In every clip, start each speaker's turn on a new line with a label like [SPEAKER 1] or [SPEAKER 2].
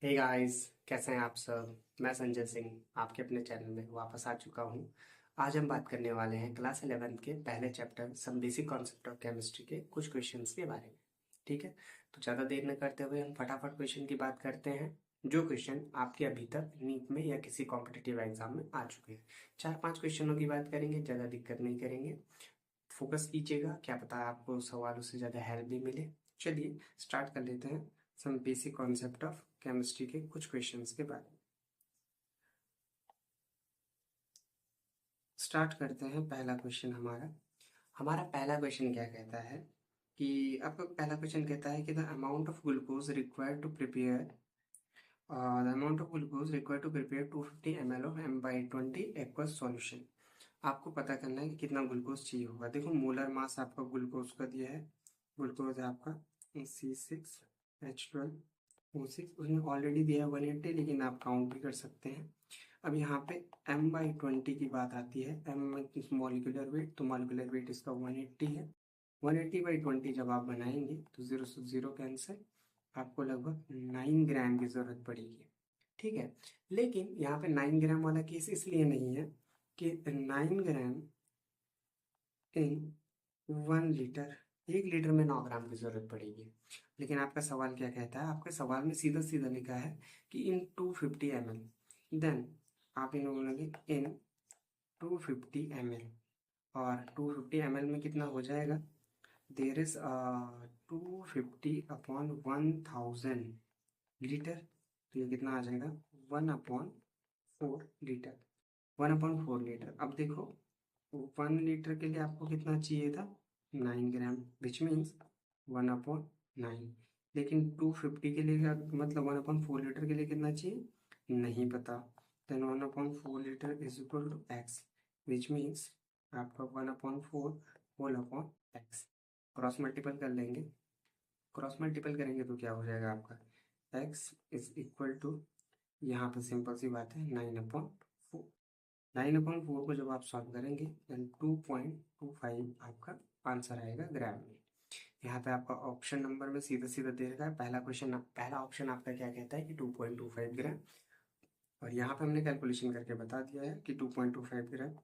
[SPEAKER 1] Hey guys, कैसे हैं आप सब। मैं संजय सिंह आपके अपने चैनल में वापस आ चुका हूं। आज हम बात करने वाले हैं क्लास 11th के पहले chapter some basic concept of chemistry के कुछ क्वेश्चंस के बारे में। ठीक है, तो ज़्यादा देर न करते हुए हम फटाफट क्वेश्चन की बात करते हैं जो क्वेश्चन आपके अभी तक नीट में या किसी कॉम्पिटिटिव एग्जाम में आ चुके हैं। 4-5 क्वेश्चनों की बात करेंगे, ज़्यादा दिक्कत नहीं करेंगे। फोकस कीजिएगा, क्या पता आपको सवालों से ज़्यादा हेल्प भी मिले। चलिए स्टार्ट कर लेते हैं some basic concept of chemistry के कुछ क्वेश्चंस के बारे में। स्टार्ट करते हैं। पहला क्वेश्चन हमारा हमारा पहला क्वेश्चन क्या कहता है कि आपका पहला क्वेश्चन कहता है कि the amount of glucose required to prepare the amount of glucose required to prepare 250 ml of M/20 aqueous solution. आपको पता करना है कि कितना ग्लूकोज चाहिए होगा। देखो मोलर मास आपका ग्लूकोज का दिया है। ग्लूकोज है आपका C6H12O6, उसने ऑलरेडी दिया है 180, लेकिन आप काउंट भी कर सकते हैं। अब यहाँ पे M/20 की बात आती है। M मॉलिक्यूलर वेट, तो मॉलिक्यूलर वेट इसका 180 है। 180/20 जब आप बनाएंगे तो 0 से 0 कैंसिल, आपको लगभग 9 ग्राम की ज़रूरत पड़ेगी। ठीक है, लेकिन यहाँ पे 9 ग्राम वाला केस इसलिए नहीं है कि 9 ग्राम इन 1 लीटर, 1 लीटर में 9 ग्राम की ज़रूरत पड़ेगी। लेकिन आपका सवाल क्या कहता है? आपके सवाल में सीधा सीधा लिखा है कि इन 250 ml, देन आप इन बोलोगे इन 250 ml, और 250 ml में कितना हो जाएगा? देर इज 250/1000 लीटर, तो ये कितना आ जाएगा? 1/4 लीटर। 1/4 लीटर। अब देखो 1 लीटर के लिए आपको कितना चाहिए था? 9 ग्राम, विच मीन्स 1/9। लेकिन 250 के लिए मतलब 1/4 लीटर के लिए कितना चाहिए नहीं पता। Then 1/4 litre is equal to x, which means आपका 1/4 whole upon x. Cross multiple कर लेंगे। क्रॉस मल्टीपल करेंगे तो क्या हो जाएगा आपका? एक्स इज इक्वल टू, यहाँ पे सिंपल सी बात है, 9/4। 9/4 को जब आप सॉल्व करेंगे देन 2.25 आपका आंसर आएगा ग्राम में। यहाँ पे आपका ऑप्शन नंबर में सीधा सीधा दे रखा है। पहला ऑप्शन आपका क्या कहता है कि 2.25 ग्राम, और यहाँ पे हमने कैलकुलेशन करके बता दिया है कि 2.25 ग्राम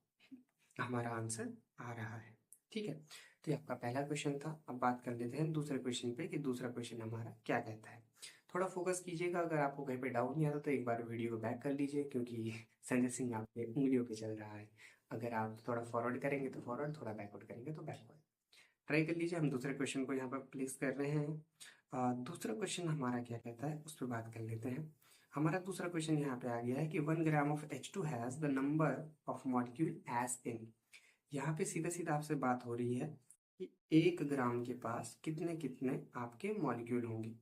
[SPEAKER 1] हमारा आंसर आ रहा है। ठीक है, तो ये आपका पहला क्वेश्चन था। अब बात कर लेते हैं दूसरे क्वेश्चन पे कि दूसरा क्वेश्चन हमारा क्या कहता है। थोड़ा फोकस कीजिएगा, अगर आपको कहीं पे डाउट नहीं आता तो एक बार वीडियो को बैक कर लीजिए, क्योंकि संजय सिंह आपके उंगलियों पे चल रहा है। अगर आप थोड़ा फॉरवर्ड करेंगे तो फॉरवर्ड, थोड़ा बैकवर्ड करेंगे तो बैकवर्ड। ट्राई कर लीजिए। हम दूसरे क्वेश्चन को यहाँ पर प्लेस कर रहे हैं। दूसरा क्वेश्चन हमारा क्या कहता है उस पर बात कर लेते हैं। हमारा दूसरा क्वेश्चन यहाँ पे आ गया है कि 1 gram of H2 has the number of molecule as in. यहाँ पे सीधा सीधा आपसे बात हो रही है कि 1 ग्राम के पास कितने कितने आपके मॉलिक्यूल होंगे।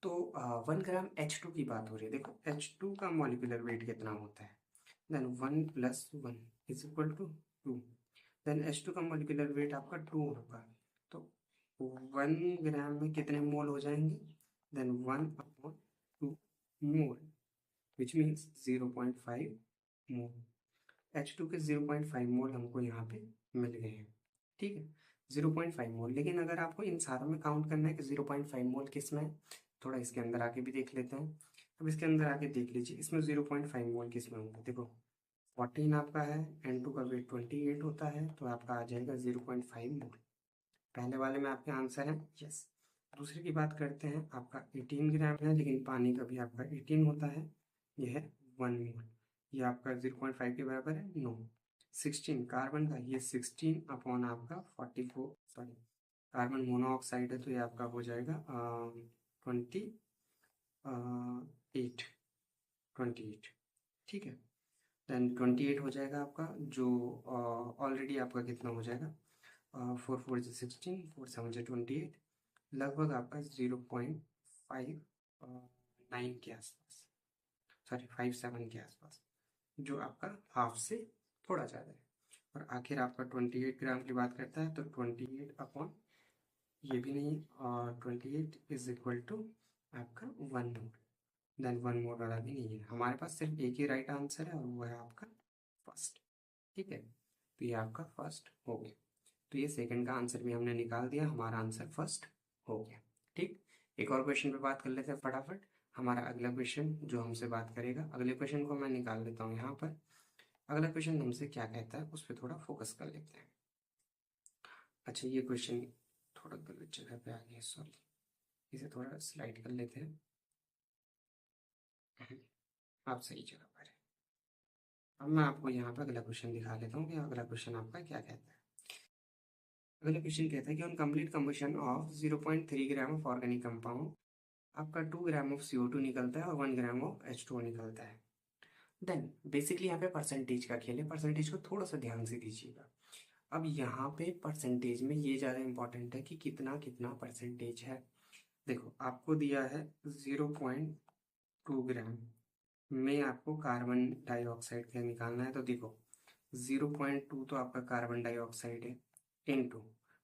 [SPEAKER 1] तो 1 ग्राम H2 की बात हो रही है। देखो H2 का मॉलिक्यूलर वेट कितना होता है? Then 1 + 1 is equal to 2। Then H2 का मॉलिक्यूलर वेट आपका 2 होगा, तो 1 ग्राम में कितने मोल हो जाएंगे? Then 1/2 mole, which means 0.5 mole. H2 के 0.5 मोल हमको यहाँ पे मिल गए हैं। ठीक है, 0.5 मोल। लेकिन अगर आपको इन सारों में काउंट करना है कि 0.5 मोल किस में है, थोड़ा इसके अंदर आके भी देख लेते हैं। अब इसके अंदर आके देख लीजिए इसमें 0.5 मोल किस में होंगे। देखो 14 आपका है, N2 का वेट 28 होता है, तो आपका आ जाएगा 0.5 मोल। पहले वाले में आपके आंसर है यस। दूसरे की बात करते हैं, आपका 18 ग्राम है, लेकिन पानी का भी आपका 18 होता है, यह है 1 मोल। ये आपका 0.5 के बराबर है? नो। 16 कार्बन का, ये 16 अपॉन आपका 44, सॉरी कार्बन मोनोऑक्साइड है, तो ये आपका हो जाएगा 28। ठीक है, देन 28 हो जाएगा आपका, जो ऑलरेडी आपका कितना हो जाएगा? 4 4 से 16, 4 7 से 28, लगभग आपका 0.59 के आसपास, सॉरी 57 के आसपास, जो आपका हाफ से थोड़ा ज़्यादा है। और आखिर आपका 28 ग्राम की बात करता है, तो 28 अपॉन ये भी नहीं, और 28 इज इक्वल टू आपका 1 मोल। देन 1 मोल वाला भी नहीं है। हमारे पास सिर्फ एक ही राइट आंसर है, और वो है आपका फर्स्ट। ठीक है, तो ये आपका फर्स्ट हो गया। तो ये सेकंड का आंसर भी हमने निकाल दिया, हमारा आंसर फर्स्ट हो गया। ठीक, एक और क्वेश्चन पे बात कर लेते हैं फटाफट। हमारा अगला क्वेश्चन जो हमसे बात करेगा, अगले क्वेश्चन को मैं निकाल लेता हूँ यहाँ पर। अगला क्वेश्चन हमसे क्या कहता है उस पर थोड़ा फोकस कर लेते हैं। अच्छा, ये क्वेश्चन थोड़ा गलत जगह पे आ गया, सॉरी, इसे थोड़ा स्लाइड कर लेते हैं। आप सही जगह पर है। अब मैं आपको यहाँ पर अगला क्वेश्चन दिखा लेता हूँ कि अगला क्वेश्चन आपका क्या कहता है। अगला क्वेश्चन कहता है कि on complete combustion of 0.3 gram of organic compound आपका 2 ग्राम ऑफ CO2 निकलता है और 1 ग्राम ऑफ H2O निकलता है। देन बेसिकली यहाँ पे परसेंटेज का खेल है, परसेंटेज को थोड़ा सा ध्यान से दीजिएगा। अब यहाँ पे परसेंटेज में ये ज़्यादा इंपॉर्टेंट है कि कितना कितना परसेंटेज है। देखो, आपको दिया है 0.2 ग्राम में आपको कार्बन डाइऑक्साइड का निकालना है। तो देखो, 0.2 तो आपका कार्बन डाइऑक्साइड है, इनटू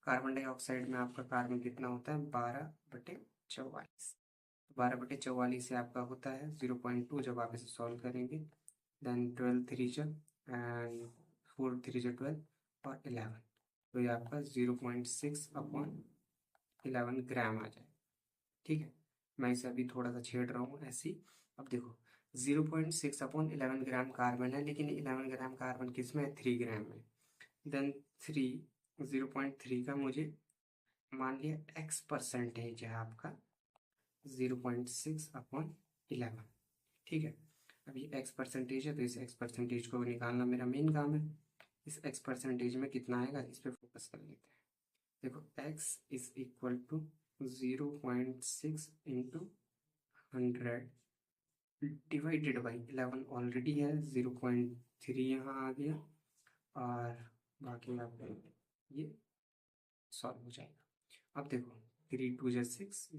[SPEAKER 1] कार्बन डाइऑक्साइड में आपका कार्बन कितना होता है, 12/44। 12/44 से आपका होता है 0.2। जब आप इसे सॉल्व करेंगे देन 12 3 एंड 4 3 12 और 11, तो ये आपका 0.6/11 ग्राम आ जाए। ठीक है, मैं इसे अभी थोड़ा सा छेड़ रहा हूँ ऐसे ही। अब देखो, 0.6/11 ग्राम कार्बन है, लेकिन 11 ग्राम कार्बन किस में है, 3 ग्राम में। देन 0.3 का मुझे मान लिया एक्स परसेंटेज है आपका 0.6/11। ठीक है, अब ये एक्स परसेंटेज है, तो इस एक्स परसेंटेज को निकालना मेरा मेन काम है। इस एक्स परसेंटेज में कितना आएगा, इस पर फोकस कर लेते हैं। देखो, x is equal to 0.6 into 100 divided by 11 already है, 0.3 यहाँ आ गया और बाकी आपका ये सॉल्व हो जाएगा। अब देखो, 3 2 6,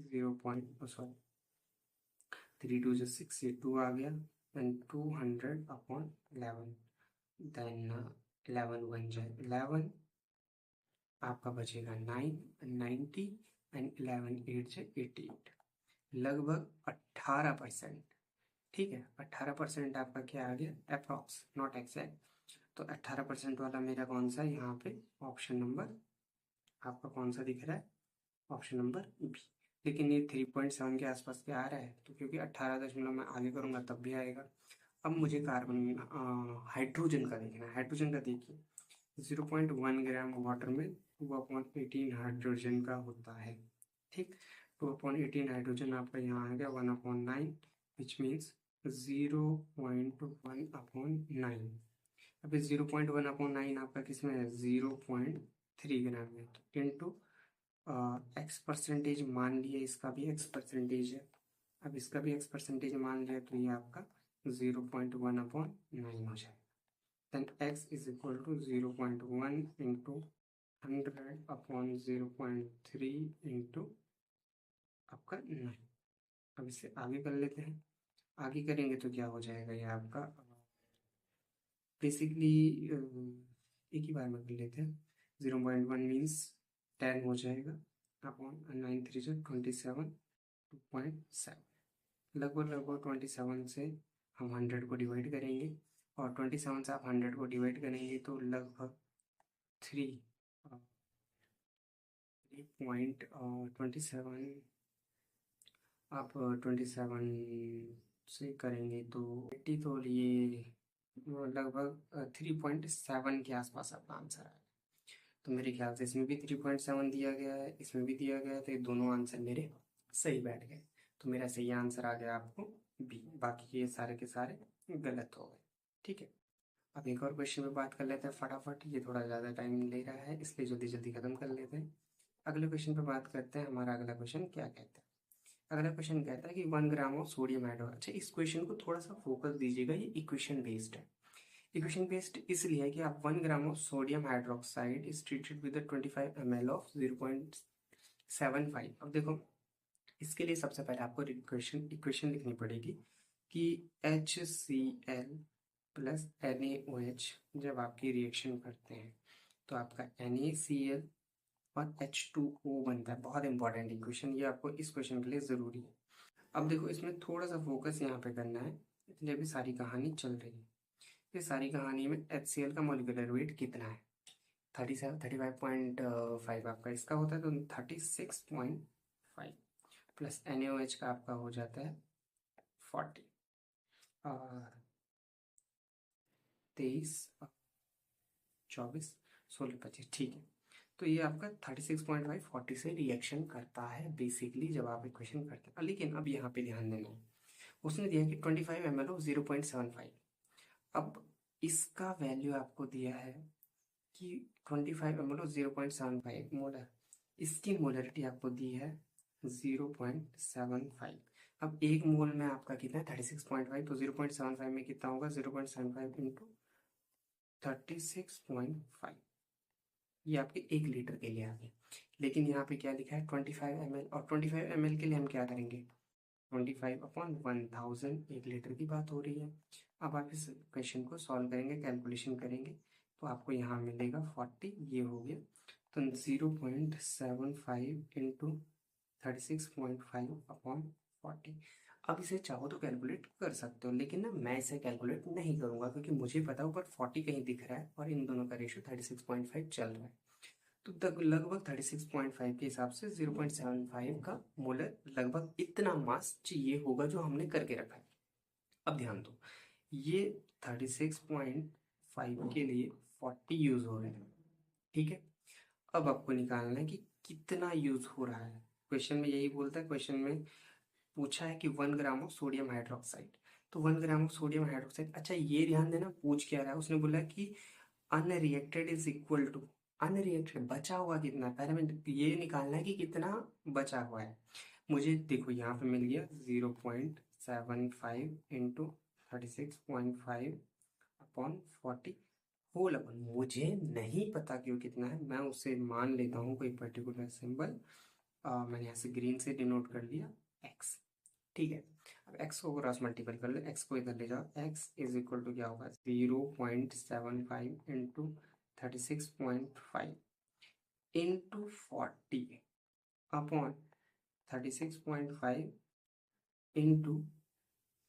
[SPEAKER 1] 3 2 6, ये 2 आ गया, एंड 200/11, देन 11 1 जाए 11, आपका बचेगा 9 90 एंड 11 8 जाए 88, लगभग 18%। ठीक है, 18% आपका क्या आ गया, अप्रॉक्स नॉट एग्जैक्ट। तो 18% वाला मेरा कौन सा है यहाँ पे, ऑप्शन नंबर आपका कौन सा दिख रहा है, ऑप्शन नंबर बी। लेकिन ये 3.7 के आसपास क्या आ रहा है, तो क्योंकि 18 मैं आगे करूँगा तब भी आएगा। अब मुझे कार्बन हाइड्रोजन का देखना है। हाइड्रोजन का देखिए, 0.1 ग्राम वाटर में 2/18 हाइड्रोजन का होता है। ठीक, 2/18 हाइड्रोजन आपका यहाँ आ गया 1/9, विच मीन्स 0.1/9। अब 0.1/9 आपका किस में है, 0.3 ग्राम में, तो इंटू एक्स परसेंटेज मान लिया, इसका भी एक्स परसेंटेज है। अब इसका भी एक्स परसेंटेज मान लिया, तो ये आपका 0.1/9 हो जाएगा। Then x is equal to 0.1 into 100/0.3 into आपका 9। अब इसे आगे कर लेते हैं। आगे करेंगे तो क्या हो जाएगा, ये आपका बेसिकली एक ही बार में कर लेते हैं। 0.1 मीन्स 10 हो जाएगा अपॉन 9 3 27, 2.7, लगभग 27 से हम 100 को डिवाइड करेंगे, और 27 से आप 100 को डिवाइड करेंगे तो लगभग 3.27 आप 27 से करेंगे तो 80, तो ये लगभग 3.7 के आसपास आपका आंसर आएगा। तो मेरे ख्याल से इसमें भी 3.7 दिया गया है, इसमें भी दिया गया है, तो ये दोनों आंसर मेरे सही बैठ गए। तो मेरा सही आंसर आ गया आपको बी, बाकी ये सारे के सारे गलत हो गए। ठीक है, अब एक और क्वेश्चन पे बात कर लेते हैं फटाफट, ये थोड़ा ज़्यादा टाइम ले रहा है इसलिए जल्दी जल्दी खत्म कर लेते हैं। अगले क्वेश्चन पे बात करते हैं। हमारा अगला क्वेश्चन क्या कहता है, अगला क्वेश्चन कहता है कि 1 ग्राम ऑफ सोडियम हाइड्रोक्साइड। अच्छा, इस क्वेश्चन को थोड़ा सा फोकस दीजिएगा, ये इक्वेशन बेस्ड है। इक्वेशन बेस्ड इसलिए है कि आप 1 gram of sodium hydroxide is treated with 25 ml of 0.75। अब देखो, इसके लिए सबसे पहले आपको इक्वेशन लिखनी पड़ेगी कि HCl प्लस NaOH जब आपकी रिएक्शन करते हैं तो आपका NaCl और H2O बनता है। बहुत इंपॉर्टेंट इक्वेशन, ये आपको इस क्वेश्चन के लिए ज़रूरी है। अब देखो, इसमें थोड़ा सा फोकस यहाँ पे करना है, इसलिए अभी सारी कहानी चल रही है। इस सारी कहानी में HCl का मॉलिक्यूलर वेट कितना है, 35.5 आपका इसका होता है, तो 36.5 प्लस NaOH का आपका हो जाता है 40 23 24 16 25, ठीक है। तो ये आपका 36.5 40 से रिएक्शन करता है बेसिकली जब आप इक्वेशन करते हैं। लेकिन अब यहाँ पे ध्यान देना है, उसने दिया कि 25 ml ऑफ 0.75। अब इसका वैल्यू आपको दिया है कि 25 ml ऑफ 0.75 मोलर, इसकी मोलरिटी आपको दी है 0.75। अब एक मोल में आपका कितना है 36.5, तो 0.75 में कितना होगा 0.75 इंटू 36.5, ये आपके 1 लीटर के लिए आ गए। लेकिन यहाँ पे क्या लिखा है 25 ml, और 25 ml के लिए हम क्या करेंगे 25/1000, 1 लीटर की बात हो रही है। अब आप इस क्वेश्चन को सॉल्व करेंगे, कैलकुलेशन करेंगे, तो आपको यहाँ मिलेगा 40, ये हो गया। तो 0.75 इंटू 36.5/40। अब इसे चाहो तो कैलकुलेट कर सकते हो, लेकिन ना मैं इसे कैलकुलेट नहीं करूंगा क्योंकि मुझे पता है ऊपर 40 कहीं दिख रहा है और इन दोनों का रेशियो 36.5 चल रहा है। तो लगभग 36.5 के हिसाब से 0.75 का मोलर लगभग इतना मास चाहिए होगा जो हमने करके रखा है। अब ध्यान दो, ये 36.5 के लिए 40 यूज हो रहे हैं, ठीक है। अब आपको निकालना है कि कितना यूज हो रहा है। क्वेश्चन में यही बोलता है, क्वेश्चन में पूछा है कि 1 ग्राम ऑफ सोडियम हाइड्रोक्साइड, तो 1 ग्राम ऑफ सोडियम हाइड्रोक्साइड। अच्छा ये ध्यान देना पूछ क्या रहा है, उसने बोला कि unreacted is equal to, unreacted बचा हुआ कितना है, पहले मैं ये निकालना है कि कितना बचा हुआ है। मुझे देखो यहाँ पे मिल गया 0.75 इंटू 36.5/40 होल अपन, मुझे नहीं पता क्यों कितना है, मैं उसे मान लेता हूँ कोई पर्टिकुलर सिंबल, मैंने यहाँ से ग्रीन से डिनोट कर लिया x, ठीक है। अब x को क्रॉस मल्टीपल कर लो, x को इधर ले जाओ, x इज इक्वल टू क्या होगा 0.75 इंटू 36.5 इंटू 40 अपॉन 36.5 इंटू,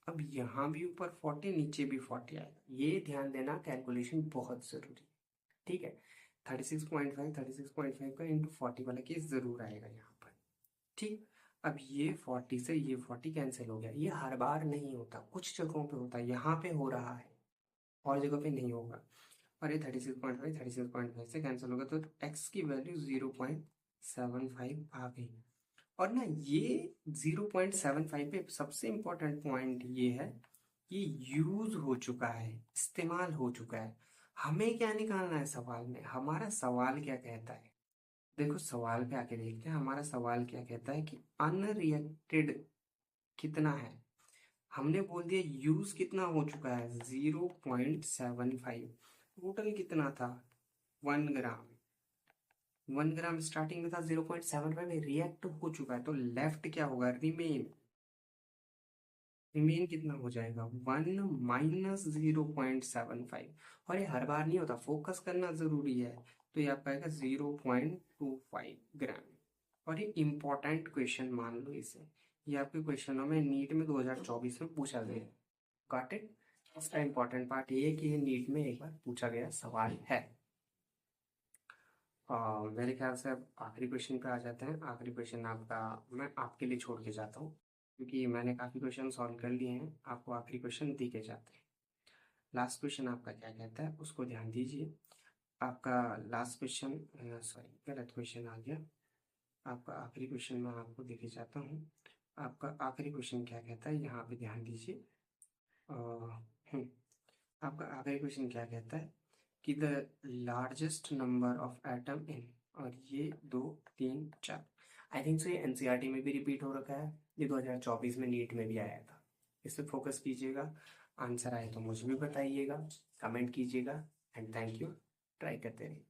[SPEAKER 1] अब यहाँ भी ऊपर 40 नीचे भी 40 आएगा, ये ध्यान देना, कैलकुलेशन बहुत जरूरी है, ठीक है। 36.5 का इंटू 40 वाला केस जरूर आएगा यहाँ पर, ठीक। अब ये 40 से ये 40 कैंसिल हो गया, ये हर बार नहीं होता, कुछ जगहों पे होता है, यहाँ पे हो रहा है और जगह पे नहीं होगा। और ये 36.5 से कैंसिल होगा, तो x की वैल्यू 0.75 आ गई। और ना ये 0.75 पे सबसे इम्पोर्टेंट पॉइंट ये है, ये यूज हो चुका है, इस्तेमाल हो चुका है। हमें क्या निकालना है सवाल में, हमारा सवाल क्या कहता है, देखो सवाल पे आके देखते हैं, हमारा सवाल क्या कहता है कि अनरिएक्टेड कितना है, हमने बोल दिया यूज कितना हो चुका है 0.75, टोटल कितना था 1 ग्राम, 1 ग्राम स्टार्टिंग में था, 0.75 में रिएक्ट हो चुका है, तो लेफ्ट क्या होगा रिमेन, रिमेन कितना हो जाएगा 1 माइनस 0.75, और ये हर बार नहीं होता, फोकस करना जरूरी है। तो ये आपका आएगा 0.25 ग्राम, और ये इंपॉर्टेंट क्वेश्चन मान लो इसे, ये आपके क्वेश्चनों में नीट में 2024 में पूछा गया, गॉट इट। इसका इंपॉर्टेंट पार्ट ये है कि ये नीट में एक बार पूछा गया सवाल है। मेरे ख्याल से अब आखिरी क्वेश्चन पे आ जाते हैं। आखिरी क्वेश्चन आपका मैं आपके लिए छोड़ के जाता हूँ क्योंकि मैंने काफ़ी क्वेश्चन सॉल्व कर लिए हैं, आपको आखिरी क्वेश्चन दी के जाते हैं। लास्ट क्वेश्चन आपका क्या कहता है उसको ध्यान दीजिए। आपका लास्ट क्वेश्चन, सॉरी गलत क्वेश्चन आ गया, आपका आखिरी क्वेश्चन मैं आपको देखे जाता हूँ। आपका आखिरी क्वेश्चन क्या कहता है यहाँ पे ध्यान दीजिए। आपका आखिरी क्वेश्चन क्या कहता है कि the largest number of atom in, और ये 2 3 4, आई थिंक सो ये एनसीईआरटी में भी रिपीट हो रखा है, ये 2024 में नीट में भी आया था। इस पर फोकस कीजिएगा, आंसर आए तो मुझे भी बताइएगा, कमेंट कीजिएगा, एंड थैंक यू, ट्राई करते रहिए।